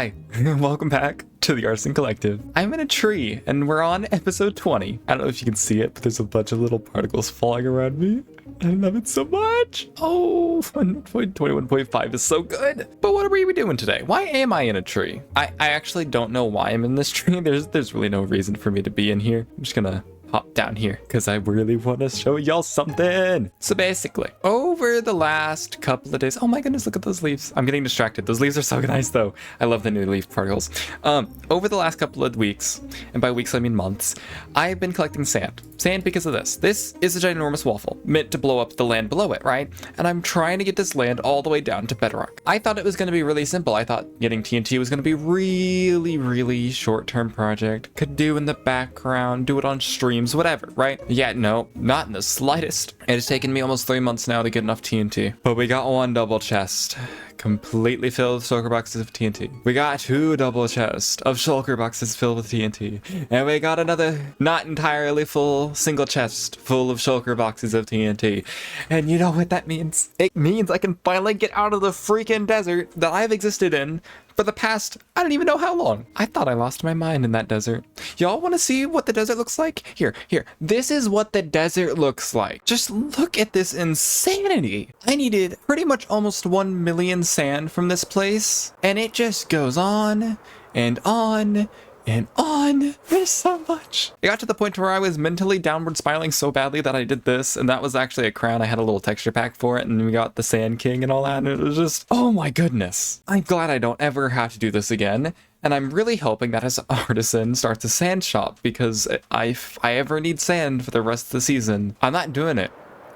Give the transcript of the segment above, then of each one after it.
Hi, welcome back to the Artisan Collective. I'm in a tree, and we're on episode 20. I don't know if you can see it, but there's a bunch of little particles falling around me. I love it so much. Oh, 1.21.5 is so good. But what are we doing today? Why am I in a tree? I actually don't know why I'm in this tree. There's really no reason for me to be in here. I'm just gonna hop down here because I really want to show y'all something. So basically, over the last couple of days, oh my goodness, look at those leaves. I'm getting distracted. Those leaves are so nice though. I love the new leaf particles. Over the last couple of weeks, and by weeks I mean months, I've been collecting sand. Sand because of this. This is a ginormous waffle meant to blow up the land below it, right? And I'm trying to get this land all the way down to bedrock. I thought it was going to be really simple. I thought getting TNT was going to be really short-term project. Could do in the background, do it on streams, whatever, right? Yeah, no, not in the slightest. It has taken me almost 3 months now to get enough TNT. But we got one double chest completely filled with shulker boxes of TNT. We got 2 double chests of shulker boxes filled with TNT. And we got another not entirely full single chest full of shulker boxes of TNT. And you know what that means? It means I can finally get out of the freaking desert that I've existed in for the past, I don't even know how long. I thought I lost my mind in that desert. Y'all want to see what the desert looks like? Here. This is what the desert looks like. Just look at this insanity. I needed pretty much almost 1 million sand from this place, and it just goes on and on and on. There's so much. It got to the point where I was mentally downward spiraling so badly that I did this, and that was actually a crown. I had a little texture pack for it, and we got the Sand King and all that, and it was just, oh my goodness. I'm glad I don't ever have to do this again, and I'm really hoping that as Artisan starts a sand shop, because if I ever need sand for the rest of the season, I'm not doing it.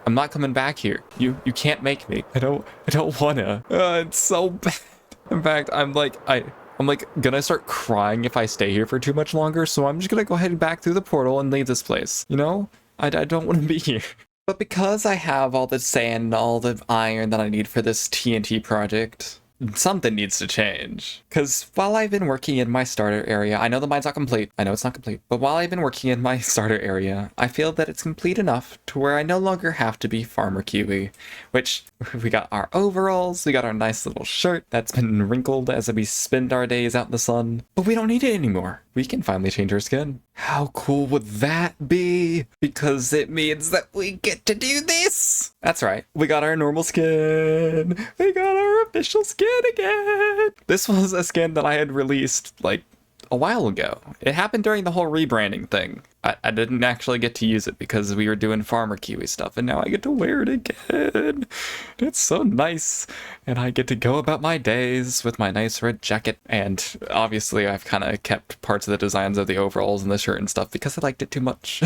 I'm not coming back here. You can't make me. I don't wanna. It's so bad. In fact, I'm like gonna start crying if I stay here for too much longer, so I'm just gonna go ahead and back through the portal and leave this place. You know? I don't want to be here. But because I have all the sand and all the iron that I need for this TNT project, something needs to change. Because while I've been working in my starter area, I know the mine's not complete. I know it's not complete. But while I've been working in my starter area, I feel that it's complete enough to where I no longer have to be Farmer Kiwi. Which, we got our overalls, we got our nice little shirt that's been wrinkled as we spend our days out in the sun. But we don't need it anymore. We can finally change our skin. How cool would that be? Because it means that we get to do this. That's right. We got our normal skin. We got our official skin again. This was a skin that I had released like a while ago. It happened during the whole rebranding thing. I didn't actually get to use it because we were doing Farmer Kiwi stuff, and now I get to wear it again. It's so nice. And I get to go about my days with my nice red jacket. And obviously I've kind of kept parts of the designs of the overalls and the shirt and stuff because I liked it too much.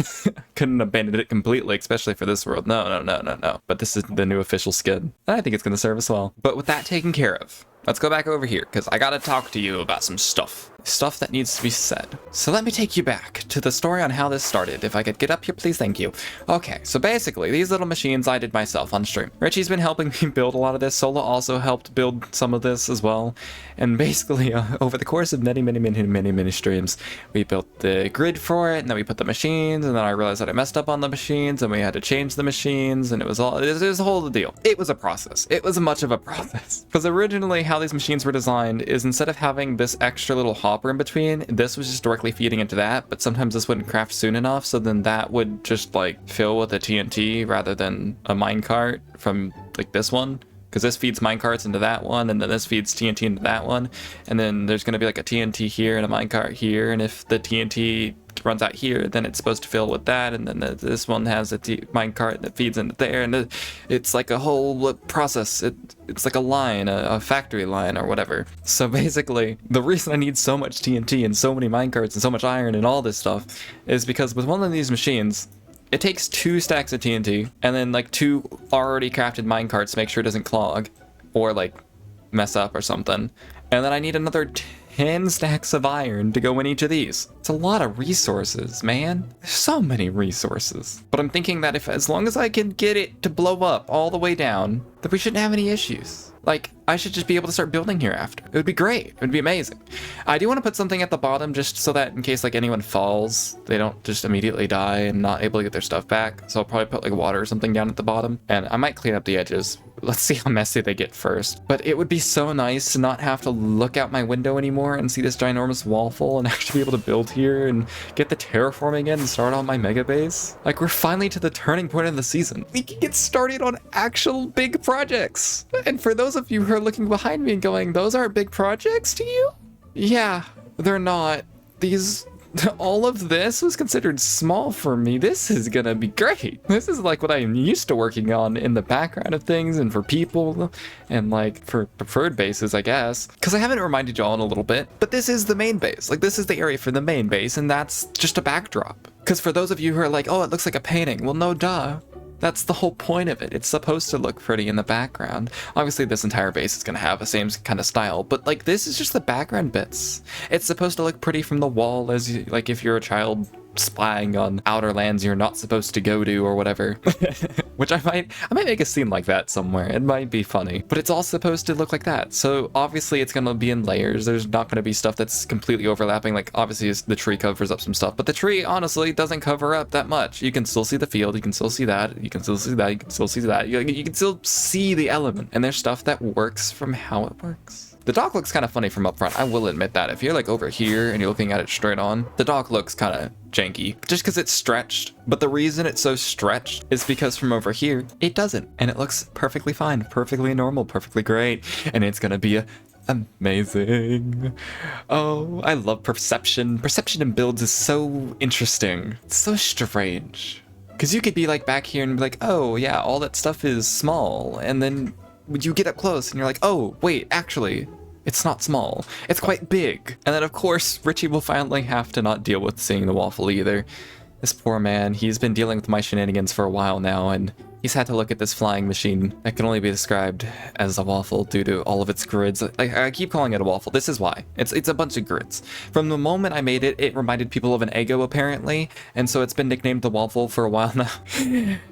Couldn't abandon it completely, especially for this world. No. But this is the new official skin, and I think it's going to serve us well. But with that taken care of, let's go back over here, because I gotta talk to you about some stuff. Stuff that needs to be said. So let me take you back to the story on how this started. If I could get up here, please, thank you. Okay, so basically, these little machines I did myself on stream. Richie's been helping me build a lot of this. Sola also helped build some of this as well. And basically, over the course of many streams, we built the grid for it, and then we put the machines, and then I realized that I messed up on the machines, and we had to change the machines, and it was a whole deal. It was a process. It was much of a process. Because originally, how these machines were designed is instead of having this extra little hopper in between, this was just directly feeding into that, but sometimes this wouldn't craft soon enough, so then that would just like fill with a TNT rather than a minecart from like this one, because this feeds minecarts into that one, and then this feeds TNT into that one, and then there's going to be like a TNT here and a minecart here, and if the TNT runs out here, then it's supposed to fill with that, and then this one has a minecart that feeds into there, and it's like a whole process. It's like a line, a factory line or whatever. So basically, the reason I need so much TNT and so many minecarts and so much iron and all this stuff is because with one of these machines, it takes 2 stacks of TNT and then like 2 already crafted minecarts to make sure it doesn't clog or like mess up or something. And then I need another 10 stacks of iron to go in each of these. It's a lot of resources, man. There's so many resources. But I'm thinking that as long as I can get it to blow up all the way down, that we shouldn't have any issues. Like, I should just be able to start building here after. It would be great. It would be amazing. I do want to put something at the bottom just so that in case like anyone falls, they don't just immediately die and not able to get their stuff back. So I'll probably put like water or something down at the bottom, and I might clean up the edges. Let's see how messy they get first. But it would be so nice to not have to look out my window anymore and see this ginormous waffle and actually be able to build here and get the terraforming in and start on my mega base. Like, we're finally to the turning point of the season. We can get started on actual big projects. And for those of you who are looking behind me and going, those aren't big projects to you? Yeah, they're not. All of this was considered small for me. This is gonna be great. This is like what I'm used to working on in the background of things and for people and like for preferred bases, I guess. Because I haven't reminded y'all in a little bit, but this is the main base. Like, this is the area for the main base, and that's just a backdrop. Because for those of you who are like, oh, it looks like a painting. Well, no, duh. That's the whole point of it. It's supposed to look pretty in the background. Obviously, this entire base is going to have the same kind of style, but like, this is just the background bits. It's supposed to look pretty from the wall, as you, like if you're a child spying on outer lands you're not supposed to go to or whatever. Which I might make a scene like that somewhere. It might be funny, but it's all supposed to look like that. So obviously it's going to be in layers. There's not going to be stuff that's completely overlapping. Like, obviously the tree covers up some stuff, but the tree honestly doesn't cover up that much. You can still see the field. You can still see that. You can still see that. You can still see that. You can still see the element, and there's stuff that works from how it works. The dock looks kind of funny from up front. I will admit that. If you're like over here and you're looking at it straight on, the dock looks kind of janky just because it's stretched. But the reason it's so stretched is because from over here, it doesn't. And it looks perfectly fine, perfectly normal, perfectly great. And it's going to be amazing. Oh, I love perception. Perception in builds is so interesting. It's so strange. Because you could be like back here and be like, oh yeah, all that stuff is small. And then you get up close and you're like, oh, wait, actually, it's not small. It's quite big. And then, of course, Richie will finally have to not deal with seeing the waffle either. This poor man, he's been dealing with my shenanigans for a while now, and he's had to look at this flying machine that can only be described as a waffle due to all of its grids. I keep calling it a waffle. This is why. It's a bunch of grids. From the moment I made it, it reminded people of an Eggo, apparently, and so it's been nicknamed the waffle for a while now.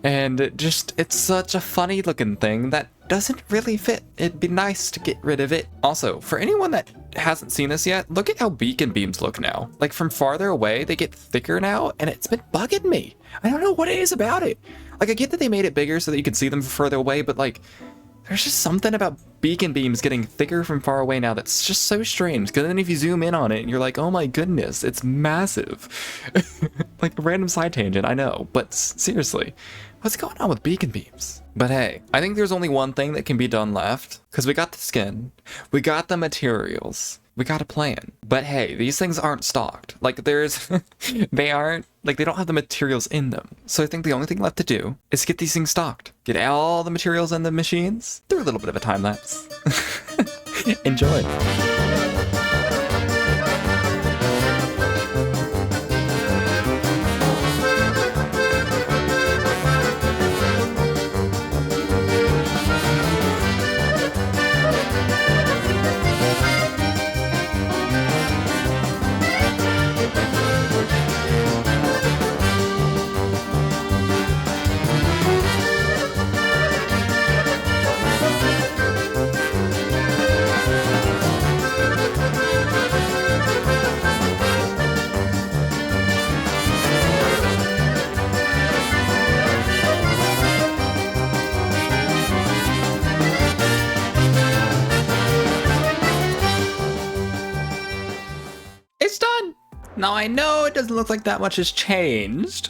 And it's such a funny looking thing that doesn't really fit. It'd be nice to get rid of it. Also, for anyone that hasn't seen this yet, look at how beacon beams look now. Like, from farther away, they get thicker now, and it's been bugging me. I don't know what it is about it. Like, I get that they made it bigger so that you can see them from further away, but like, there's just something about beacon beams getting thicker from far away now that's just so strange. Because then if you zoom in on it, you're like, oh my goodness, it's massive. Like a random side tangent, I know, but seriously, what's going on with beacon beams? But hey, I think there's only one thing that can be done left, because we got the skin, we got the materials, we got a plan. But hey, these things aren't stocked. Like, they don't have the materials in them. So I think the only thing left to do is get these things stocked. Get all the materials in the machines, do a little bit of a time lapse. Enjoy. Now, I know it doesn't look like that much has changed,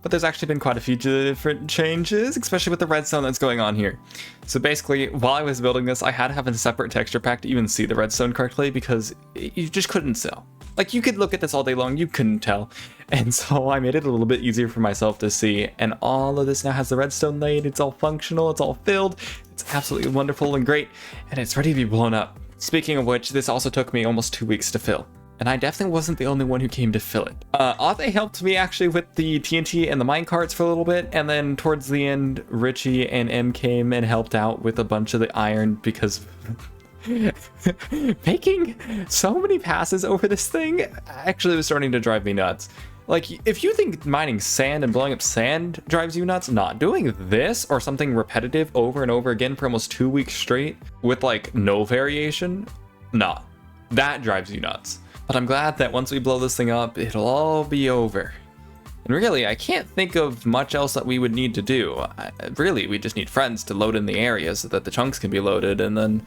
but there's actually been quite a few different changes, especially with the redstone that's going on here. So basically, while I was building this, I had to have a separate texture pack to even see the redstone correctly, because you just couldn't tell. Like, you could look at this all day long, you couldn't tell. And so I made it a little bit easier for myself to see, and all of this now has the redstone laid, it's all functional, it's all filled, it's absolutely wonderful and great, and it's ready to be blown up. Speaking of which, this also took me almost 2 weeks to fill. And I definitely wasn't the only one who came to fill it. Ate helped me actually with the TNT and the minecarts for a little bit, and then towards the end, Richie and M came and helped out with a bunch of the iron, because Making so many passes over this thing actually was starting to drive me nuts. Like, if you think mining sand and blowing up sand drives you nuts, not doing this or something repetitive over and over again for almost 2 weeks straight with like no variation, nah, that drives you nuts. But I'm glad that once we blow this thing up, it'll all be over. And really, I can't think of much else that we would need to do. Really, we just need friends to load in the area so that the chunks can be loaded, and then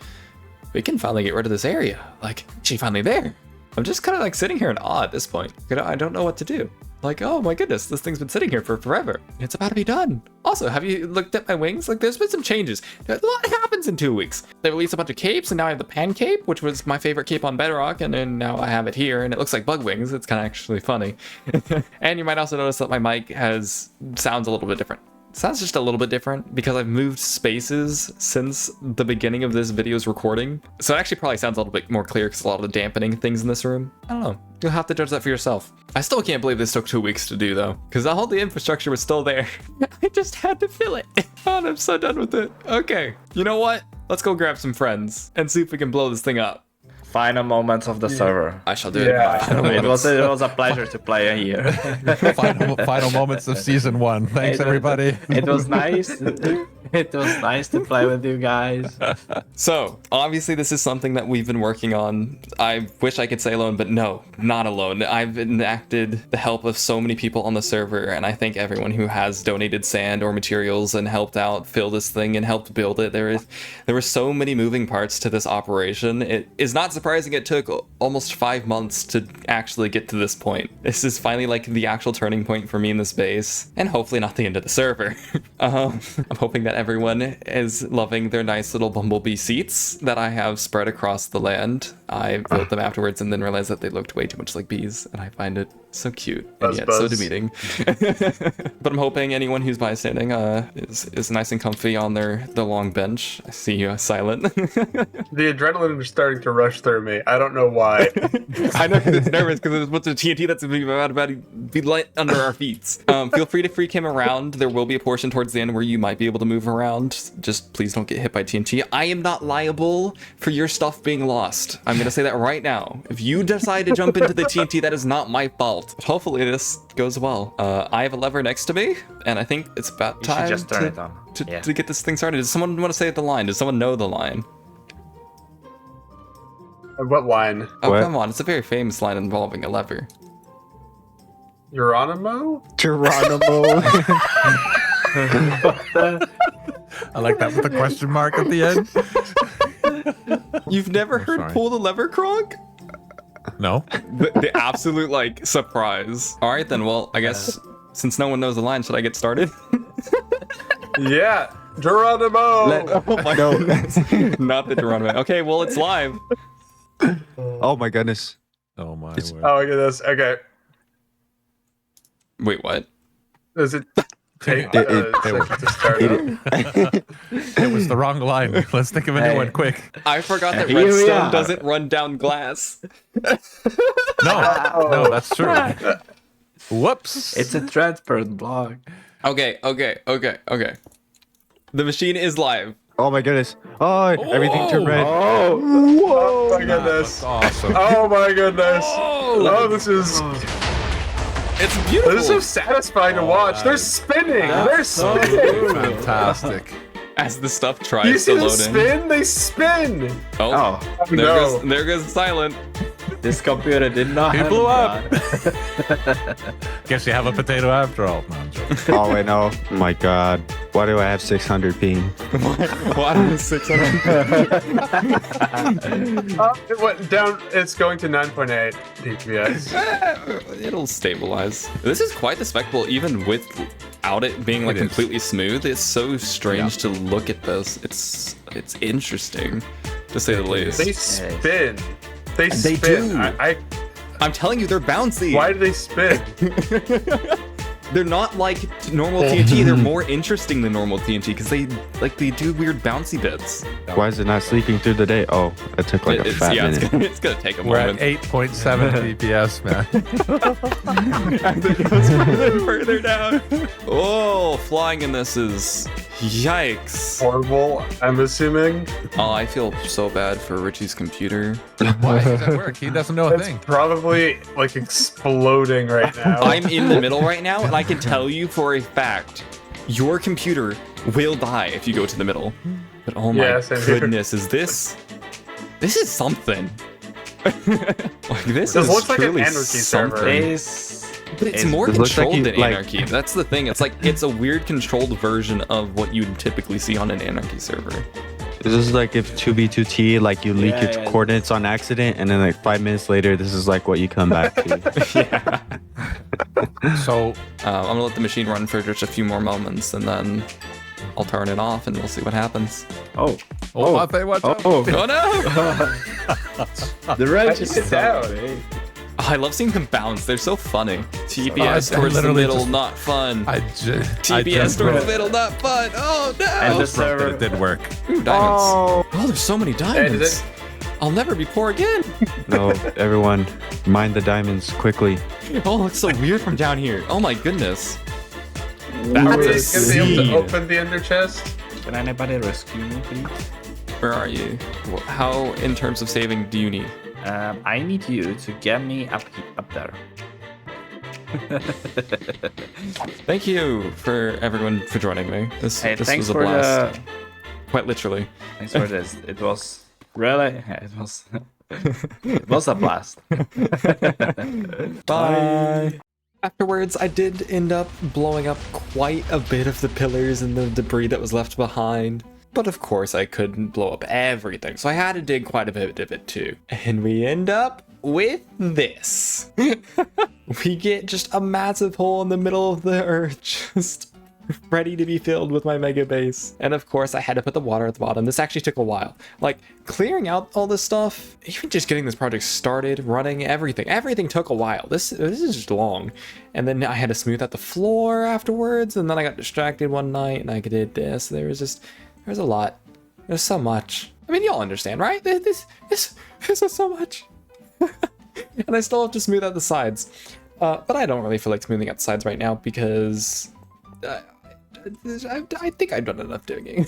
we can finally get rid of this area. Like, actually finally there. I'm just kind of like sitting here in awe at this point. I don't know what to do. Like, oh my goodness, this thing's been sitting here for forever. It's about to be done. Also, have you looked at my wings? Like, there's been some changes. A lot happens in 2 weeks. They released a bunch of capes, and now I have the pan cape, which was my favorite cape on Bedrock, and then now I have it here, and it looks like bug wings. It's kind of actually funny. And you might also notice that my mic sounds a little bit different. Sounds just a little bit different because I've moved spaces since the beginning of this video's recording. So it actually probably sounds a little bit more clear because a lot of the dampening things in this room. I don't know. You'll have to judge that for yourself. I still can't believe this took 2 weeks to do though, because all the infrastructure was still there. I just had to fill it. God, I'm so done with it. Okay, you know what? Let's go grab some friends and see if we can blow this thing up. Final moments of the server. I shall do it. It was a pleasure to play here. Final moments of season 1. Thanks, everybody. It was nice. It was nice to play with you guys. So, obviously this is something that we've been working on. I wish I could say alone, but no, not alone. I've enacted the help of so many people on the server, and I thank everyone who has donated sand or materials and helped out fill this thing and helped build it. There were so many moving parts to this operation. It is not surprising it took almost 5 months to actually get to this point. This is finally like the actual turning point for me in this base, and hopefully not the end of the server. I'm hoping that everyone is loving their nice little bumblebee seats that I have spread across the land. I built them afterwards and then realized that they looked way too much like bees, and I find it so cute and yet so demeaning. But I'm hoping anyone who's bystanding is nice and comfy on the long bench. I see you, Silent. The adrenaline is starting to rush through me. I don't know why. I know because it's nervous because there's a bunch of TNT that's about to be light under our feet. Feel free to freak him around. There will be a portion towards the end where you might be able to move around. Just please don't get hit by TNT. I am not liable for your stuff being lost. I'm gonna say that right now. If you decide to jump into the TNT, that is not my fault. But hopefully this goes well. I have a lever next to me, and I think it's about time just turn it on. To get this thing started. Does someone want to say the line? Does someone know the line? What line? Oh, What? come on. It's a very famous line involving a lever. Geronimo? Geronimo. I like that with the question mark at the end. You've never heard sorry. pull the lever, Kronk? No. The absolute, like, surprise. All right, then. Well, I guess since no one knows the line, should I get started? Yeah, Geronimo! Oh my goodness. Not the Geronimo. Okay, well, it's live. Oh my goodness. Oh my It's- word. Oh, look at this. Okay. Wait, what? Does it take It- to start up? It was the wrong line. Let's think of a new one quick. I forgot that Here we redstone are. doesn't run down glass. No, that's true. Whoops. It's a transparent block. Okay. The machine is live. Oh my goodness. Oh, everything turned red. Oh my goodness. That's awesome. Oh my goodness. Oh, this is It's beautiful. this is so satisfying to watch. They're spinning. They're spinning. Fantastic. As the stuff You tries see to them load in. spin? They spin. Oh, Oh, there goes Silent. this computer did not He have blew a up. god. Guess you have a potato after all. No, I'm joking. Oh wait, no. My god. Why do I have 600 ping? Why is 600? It went down. It's going to 9.8 DPS. It'll stabilize. This is quite the spectacle, even without it being like It is. completely smooth. It's so strange to look at this. It's interesting, to say the least. They spin. They They spin. do. I'm telling you, they're bouncy. Why do they spin? They're not like normal TNT. They're more interesting than normal TNT because they do weird bouncy bits. Why is it not sleeping through the day? Oh, it took like a fat minute. It's gonna take a We're at moment. 8.7 DPS, man. As it goes further down. Oh, flying in this is Yikes. Horrible, I'm assuming. Oh, I feel so bad for Richie's computer. Why does it work? He doesn't know a It's thing. probably like exploding right now. I'm in the middle right now, and I can tell you for a fact, your computer will die if you go to the middle. But oh my Yeah, same here. goodness, is this is something. Like this This is looks like an truly anarchy server. something. But it's more It looks like controlled you, than like- anarchy. That's the thing. It's like it's a weird controlled version of what you'd typically see on an anarchy server. This is like if 2B2T, like you leak Yeah, your yeah. coordinates on accident, and then like 5 minutes later, this is like what you come back to. Yeah. So I'm gonna let the machine run for just a few more moments, and then I'll turn it off, and we'll see what happens. Oh, Mafe, watch out. Oh no! the wrench How'd is you get down? down. I love seeing them bounce. They're so funny. TPS I towards the literally middle, just- not fun. TPS towards the middle, not fun. Oh no! And the It server. didn't work. Ooh, diamonds. Oh, there's so many did diamonds. it? I'll never be poor again. No, everyone, mine the diamonds quickly. Oh, it's so weird from down here. Oh my goodness. Are That's we a gonna be able seed. to open the ender chest? Can anybody rescue me, please? Where are you? How, in terms of saving, do you need? I need you to get me up there. Thank you for everyone for joining me. This Hey, thanks was a for blast. the. Quite literally. Thanks for this. It was really. It was. It was a blast. Bye. Afterwards, I did end up blowing up quite a bit of the pillars and the debris that was left behind. But of course, I couldn't blow up everything, so I had to dig quite a bit of it too. And we end up with this. We get just a massive hole in the middle of the earth, just ready to be filled with my mega base. And of course, I had to put the water at the bottom. This actually took a while. Like, clearing out all this stuff, even just getting this project started, running, everything took a while. This is just long. And then I had to smooth out the floor afterwards, and then I got distracted one night, and I did this. There's a lot. There's so much. I mean, y'all understand, right? This is so much. And I still have to smooth out the sides. But I don't really feel like smoothing out the sides right now because I think I've done enough digging.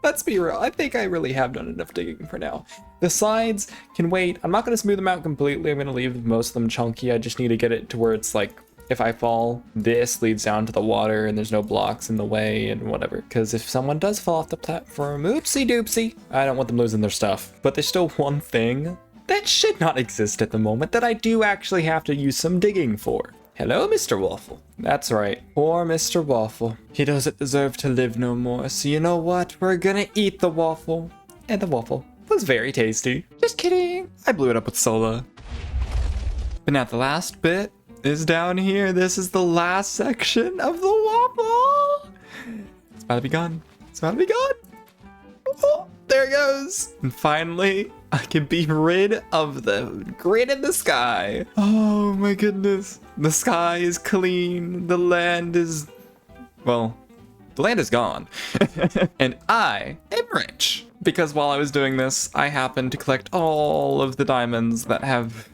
Let's be real. I think I really have done enough digging for now. The sides can wait. I'm not going to smooth them out completely. I'm going to leave most of them chunky. I just need to get it to where it's like, if I fall, this leads down to the water and there's no blocks in the way and whatever. Because if someone does fall off the platform, oopsie doopsie, I don't want them losing their stuff. But there's still one thing that should not exist at the moment that I do actually have to use some digging for. Hello, Mr. Waffle. That's right, poor Mr. Waffle. He doesn't deserve to live no more, so you know what? We're gonna eat the waffle. And the waffle was very tasty. Just kidding. I blew it up with Sola. But now the last bit is down here. This is the last section of the waffle. It's about to be gone. It's about to be gone. Oh, there it goes. And finally, I can be rid of the grid in the sky. Oh my goodness. The sky is clean. The land is, well, the land is gone. And I am rich. Because while I was doing this, I happened to collect all of the diamonds that have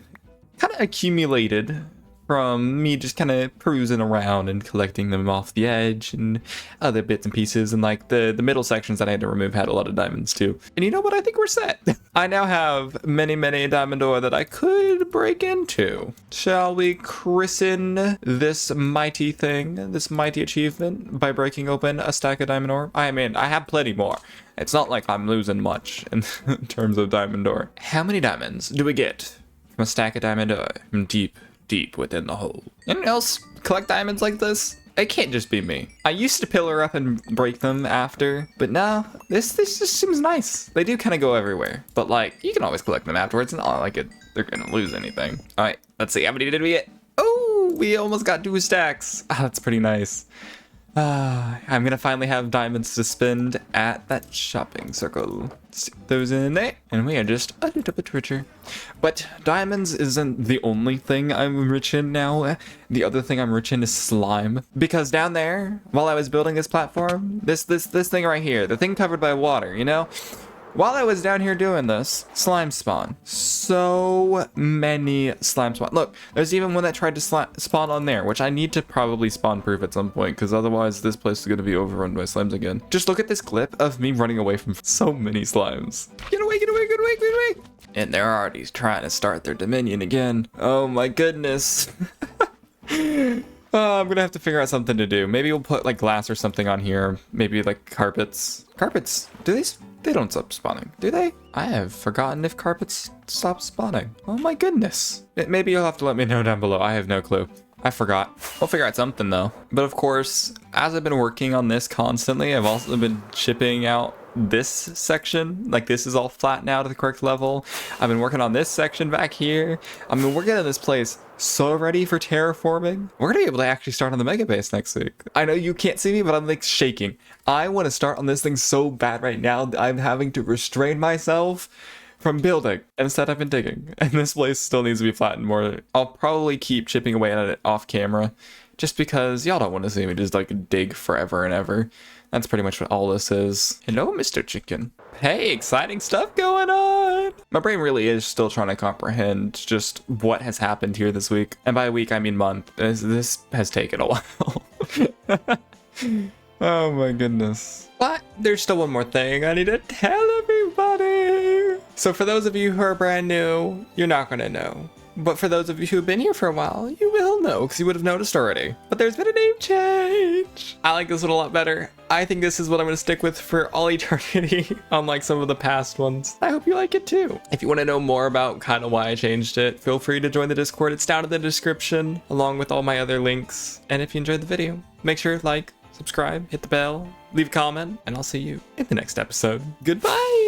kind of accumulated from me just kind of perusing around and collecting them off the edge and other bits and pieces. And like the middle sections that I had to remove had a lot of diamonds too. And you know what? I think we're set. I now have many diamond ore that I could break into. Shall we christen this mighty thing, this mighty achievement by breaking open a stack of diamond ore? I mean, I have plenty more. It's not like I'm losing much in terms of diamond ore. How many diamonds do we get from a stack of diamond ore from deep within the hole? Anyone else collect diamonds like this? It can't just be me. I used to pillar up and break them after, but now this just seems nice. They do kind of go everywhere, but like you can always collect them afterwards. It's not like they're gonna lose anything. All right, let's see. How many did we get? Oh, we almost got 2 stacks. That's pretty nice. I'm gonna finally have diamonds to spend at that shopping circle. Stick those in there, and we are just a little bit richer. But diamonds isn't the only thing I'm rich in now. The other thing I'm rich in is slime. Because down there, while I was building this platform, this thing right here, the thing covered by water, you know? While I was down here doing this, slime spawn. So many slime spawn. Look, there's even one that tried to spawn on there, which I need to probably spawn proof at some point, because otherwise this place is going to be overrun by slimes again. Just look at this clip of me running away from so many slimes. Get away, get away, get away, get away. And they're already trying to start their dominion again. Oh my goodness. I'm gonna have to figure out something to do. Maybe we'll put like glass or something on here. Maybe like carpets. Carpets, they don't stop spawning, do they? I have forgotten if carpets stop spawning. Oh my goodness. Maybe you'll have to let me know down below. I have no clue. I forgot. We'll figure out something though. But of course, as I've been working on this constantly, I've also been shipping out this section. Like this is all flat now to the correct level. I've been working on this section back here. I mean, we're getting this place so ready for terraforming. We're gonna be able to actually start on the mega base next week. I know you can't see me, but I'm like shaking. I want to start on this thing so bad right now. I'm having to restrain myself from building. Instead, I've been digging. And this place still needs to be flattened more. I'll probably keep chipping away at it off camera, just because y'all don't want to see me just like dig forever and ever. That's pretty much what all this is. Hello, Mr. Chicken. Hey, exciting stuff going on. My brain really is still trying to comprehend just what has happened here this week. And by week, I mean month. This has taken a while. Oh my goodness. But there's still one more thing I need to tell everybody. So for those of you who are brand new, you're not gonna know. But for those of you who've been here for a while, you will know, because you would have noticed already. But there's been a name change. I like this one a lot better. I think this is what I'm going to stick with for all eternity, unlike some of the past ones. I hope you like it too. If you want to know more about kind of why I changed it, feel free to join the Discord. It's down in the description, along with all my other links. And if you enjoyed the video, make sure to like, subscribe, hit the bell, leave a comment, and I'll see you in the next episode. Goodbye!